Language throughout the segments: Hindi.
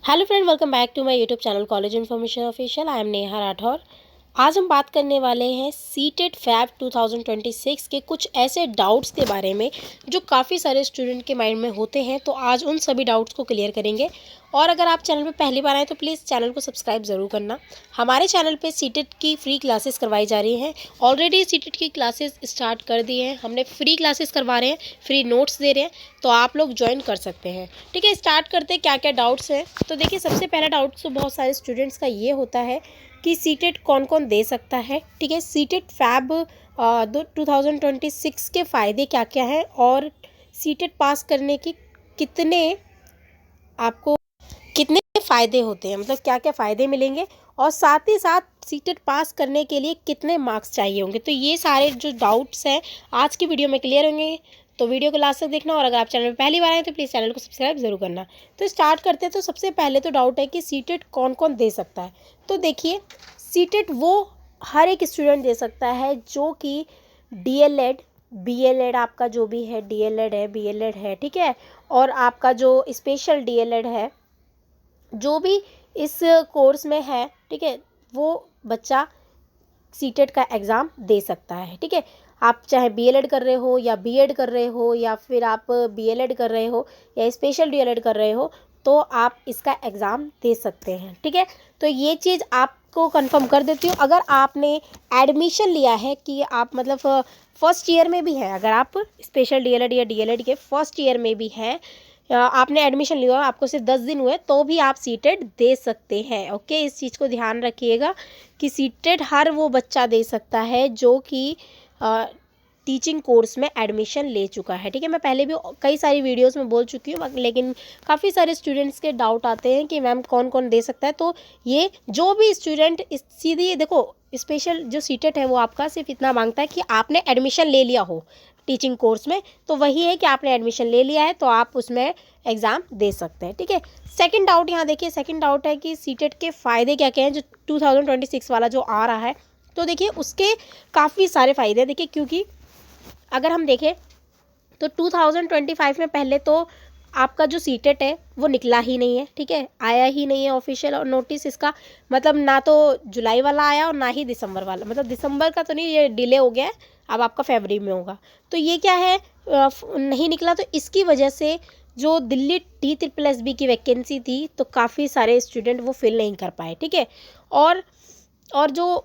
Hello friend, welcome back to my YouTube channel college information official. I am Neha Rathore. आज हम बात करने वाले हैं सीटेट फैब 2026 के कुछ ऐसे डाउट्स के बारे में जो काफ़ी सारे स्टूडेंट के माइंड में होते हैं। तो आज उन सभी डाउट्स को क्लियर करेंगे। और अगर आप चैनल पे पहली बार आए तो प्लीज़ चैनल को सब्सक्राइब ज़रूर करना। हमारे चैनल पे सीटेट की फ्री क्लासेस करवाई जा रही हैं। ऑलरेडी सीटेट की क्लासेस स्टार्ट कर दी हैं। हमने फ्री क्लासेस करवा रहे हैं, फ्री नोट्स दे रहे हैं, तो आप लोग ज्वाइन कर सकते हैं। ठीक है, स्टार्ट करते हैं क्या क्या डाउट्स हैं। तो देखिए, सबसे पहला डाउट तो बहुत सारे स्टूडेंट्स का ये होता है कि सीटेट कौन कौन दे सकता है। ठीक है, सीटेट फैब 2026 के फ़ायदे क्या क्या हैं और सीटेट पास करने की कितने आपको कितने फ़ायदे होते हैं, मतलब क्या क्या फ़ायदे मिलेंगे, और साथ ही साथ सीटेट पास करने के लिए कितने मार्क्स चाहिए होंगे। तो ये सारे जो डाउट्स हैं आज की वीडियो में क्लियर होंगे। तो वीडियो को लास्ट तक देखना, और अगर आप चैनल में पहली बार आए तो प्लीज़ चैनल को सब्सक्राइब ज़रूर करना। तो स्टार्ट करते हैं। तो सबसे पहले तो डाउट है कि सीटेट कौन कौन दे सकता है। तो देखिए, सीटेट वो हर एक स्टूडेंट दे सकता है जो कि डीएलएड, बीएलएड, आपका जो भी है, डीएलएड है, बीएलएड है, ठीक है, और आपका जो स्पेशल डीएलएड है, जो भी इस कोर्स में है, ठीक है, वो बच्चा सीटेट का एग्ज़ाम दे सकता है। ठीक है, आप चाहे बीएलएड कर रहे हो या बीएड कर रहे हो या फिर आप बीएलएड कर रहे हो या स्पेशल डीएलएड कर रहे हो, तो आप इसका एग्ज़ाम दे सकते हैं। ठीक है, तो ये चीज़ आपको कंफर्म कर देती हूँ। अगर आपने एडमिशन लिया है कि आप मतलब फर्स्ट ईयर में भी है, अगर आप स्पेशल डीएलएड या डीएलएड के फर्स्ट ईयर में भी हैं, आपने एडमिशन लिया, आपको सिर्फ 10 दिन हुए, तो भी आप सीटेट दे सकते हैं। ओके, इस चीज़ को ध्यान रखिएगा कि सीटेट हर वो बच्चा दे सकता है जो कि टीचिंग कोर्स में एडमिशन ले चुका है। ठीक है, मैं पहले भी कई सारी वीडियोस में बोल चुकी हूँ, लेकिन काफ़ी सारे स्टूडेंट्स के डाउट आते हैं कि मैम कौन कौन दे सकता है। तो ये जो भी स्टूडेंट सीधी देखो, स्पेशल जो सीटेट है वो आपका सिर्फ इतना मांगता है कि आपने एडमिशन ले लिया हो टीचिंग कोर्स में। तो वही है कि आपने एडमिशन ले लिया है तो आप उसमें एग्ज़ाम दे सकते हैं। ठीक है, सेकंड डाउट यहाँ देखिए, सेकंड डाउट है कि सीटेट के फ़ायदे क्या क्या हैं जो 2026 वाला जो आ रहा है। तो देखिए, उसके काफ़ी सारे फ़ायदे हैं। देखिए, क्योंकि अगर हम देखें तो 2025 में पहले तो आपका जो सीटेट है वो निकला ही नहीं है। ठीक है, आया ही नहीं है ऑफिशियल और नोटिस इसका, मतलब ना तो जुलाई वाला आया और ना ही दिसंबर वाला, मतलब दिसंबर का तो नहीं, ये डिले हो गया है, अब आपका फरवरी में होगा। तो ये क्या है, नहीं निकला। तो इसकी वजह से जो दिल्ली DSSS की वैकेंसी थी, तो काफ़ी सारे स्टूडेंट वो फिल नहीं कर पाए। ठीक है, और जो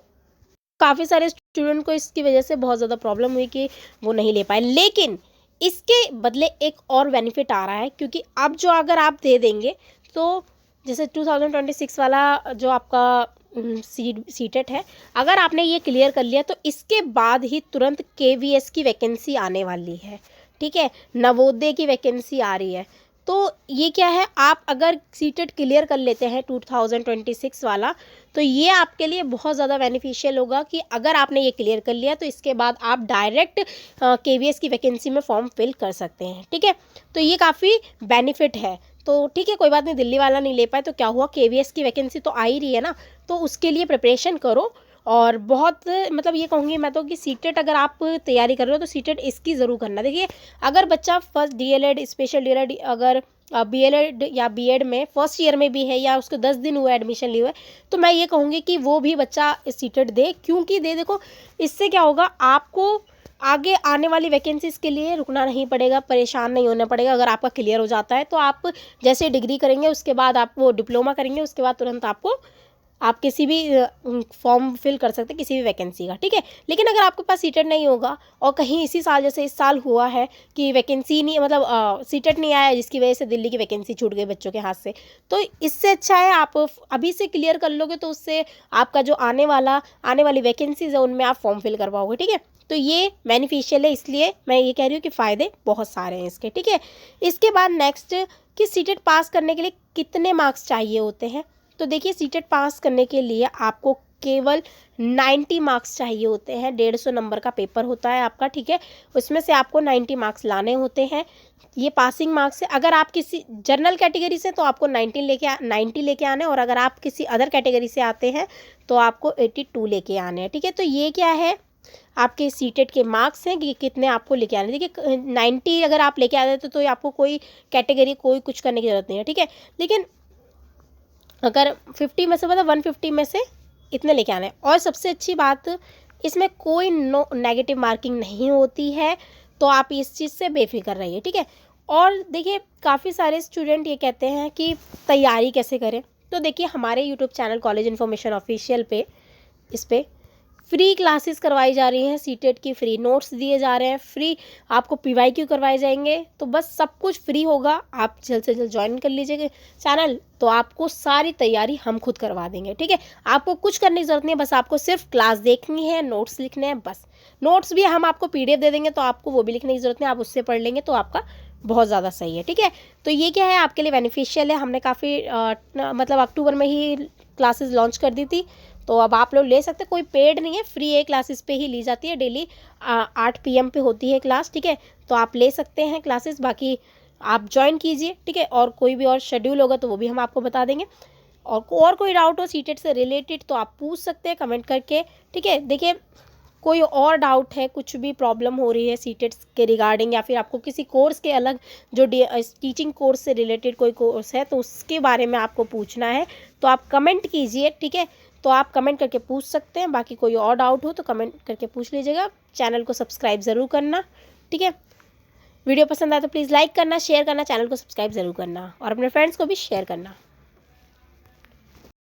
काफ़ी सारे स्टूडेंट को इसकी वजह से बहुत ज़्यादा प्रॉब्लम हुई कि वो नहीं ले पाए। लेकिन इसके बदले एक और बेनिफिट आ रहा है, क्योंकि अब जो अगर आप दे देंगे तो जैसे 2026 वाला जो आपका सीटेट है, अगर आपने ये क्लियर कर लिया तो इसके बाद ही तुरंत KVS की वैकेंसी आने वाली है। ठीक है, नवोदय की वैकेंसी आ रही है। तो ये क्या है, आप अगर सीटेट क्लियर कर लेते हैं 2026 वाला, तो ये आपके लिए बहुत ज़्यादा बेनिफिशियल होगा कि अगर आपने ये क्लियर कर लिया तो इसके बाद आप डायरेक्ट KVS की वैकेंसी में फॉर्म फिल कर सकते हैं। ठीक है, तो ये काफ़ी बेनिफिट है। तो ठीक है, कोई बात नहीं, दिल्ली वाला नहीं ले पाए तो क्या हुआ, KVS की वैकेंसी तो आ ही रही है ना, तो उसके लिए प्रिपरेशन करो। और बहुत मतलब ये कहूँगी मैं तो कि सीटेट अगर आप तैयारी कर रहे हो तो सीटेट इसकी ज़रूर करना। देखिए, अगर बच्चा फर्स्ट डीएलएड, स्पेशल डीएलएड, अगर बीएलएड या बीएड में फर्स्ट ईयर में भी है या उसको 10 दिन हुए एडमिशन लिए हुए, तो मैं ये कहूँगी कि वो भी बच्चा सीटेट दे। क्योंकि देखो, इससे क्या होगा, आपको आगे आने वाली वैकेंसीज़ के लिए रुकना नहीं पड़ेगा, परेशान नहीं होना पड़ेगा। अगर आपका क्लियर हो जाता है तो आप जैसे डिग्री करेंगे उसके बाद आप वो डिप्लोमा करेंगे, उसके बाद तुरंत आप किसी भी फॉर्म फिल कर सकते हैं किसी भी वैकेंसी का। ठीक है, लेकिन अगर आपके पास सीटेट नहीं होगा और कहीं इसी साल, जैसे इस साल हुआ है कि वैकेंसी नहीं, मतलब सीटेट नहीं आया, जिसकी वजह से दिल्ली की वैकेंसी छूट गई बच्चों के हाथ से, तो इससे अच्छा है आप अभी से क्लियर कर लोगे, तो उससे आपका जो आने वाली वैकेंसीज है उनमें आप फॉर्म फिल कर पाओगे। ठीक है, तो ये बेनिफिशियल है, इसलिए मैं ये कह रही हूँ कि फ़ायदे बहुत सारे हैं इसके। ठीक है, इसके बाद नेक्स्ट कि सीटेट पास करने के लिए कितने मार्क्स चाहिए होते हैं। तो देखिए, सीटेट पास करने के लिए आपको केवल 90 मार्क्स चाहिए होते हैं। 150 नंबर का पेपर होता है आपका। ठीक है, उसमें से आपको 90 मार्क्स लाने होते हैं। ये पासिंग मार्क्स है। अगर आप किसी जनरल कैटेगरी से तो आपको 90 लेके आने, और अगर आप किसी अदर कैटेगरी से आते हैं तो आपको 82 लेके आने हैं। ठीक है, तो ये क्या है, आपके सीटेट के मार्क्स हैं कि कितने आपको लेके आने। देखिए, 90 अगर आप लेके आते तो आपको कोई कैटेगरी कोई कुछ करने की ज़रूरत नहीं है। ठीक है, लेकिन अगर 50 में से मतलब 150 में से इतने लेके आने हैं। और सबसे अच्छी बात, इसमें कोई नेगेटिव मार्किंग नहीं होती है, तो आप इस चीज़ से बेफिक्र रहिए, ठीक है। और देखिए काफ़ी सारे स्टूडेंट ये कहते हैं कि तैयारी कैसे करें, तो देखिए हमारे YouTube channel college information official पे इस पर फ्री क्लासेस करवाई जा रही हैं, सीटेट की फ्री नोट्स दिए जा रहे हैं, फ्री आपको पीवाईक्यू करवाए जाएंगे, तो बस सब कुछ फ्री होगा। आप जल्द से जल्द ज्वाइन कर लीजिएगा चैनल, तो आपको सारी तैयारी हम खुद करवा देंगे, ठीक है। आपको कुछ करने की ज़रूरत नहीं है, बस आपको सिर्फ क्लास देखनी है, नोट्स लिखने हैं बस। नोट्स भी हम आपको PDF दे देंगे, तो आपको वो भी लिखने की ज़रूरत नहीं, आप उससे पढ़ लेंगे तो आपका बहुत ज़्यादा सही है, ठीक है। तो ये क्या है, आपके लिए बेनिफिशियल है। हमने काफ़ी मतलब अक्टूबर में ही क्लासेस लॉन्च कर दी थी, तो अब आप लोग ले सकते हैं, कोई पेड नहीं है, फ्री है, क्लासेस पे ही ली जाती है। डेली 8 PM पे होती है क्लास, ठीक है। तो आप ले सकते हैं क्लासेस, बाकी आप ज्वाइन कीजिए, ठीक है। और कोई भी और शेड्यूल होगा तो वो भी हम आपको बता देंगे। और कोई डाउट हो सीटेट से रिलेटेड तो आप पूछ सकते हैं कमेंट करके, ठीक है। देखिए कोई और डाउट है, कुछ भी प्रॉब्लम हो रही है सीटेट के रिगार्डिंग, या फिर आपको किसी कोर्स के अलग जो टीचिंग कोर्स से रिलेटेड कोई कोर्स है तो उसके बारे में आपको पूछना है, तो आप कमेंट कीजिए, ठीक है। तो आप कमेंट करके पूछ सकते हैं। बाकी कोई और डाउट हो तो कमेंट करके पूछ लीजिएगा। चैनल को सब्सक्राइब ज़रूर करना, ठीक है। वीडियो पसंद आए तो प्लीज़ लाइक करना, शेयर करना, चैनल को सब्सक्राइब ज़रूर करना और अपने फ्रेंड्स को भी शेयर करना।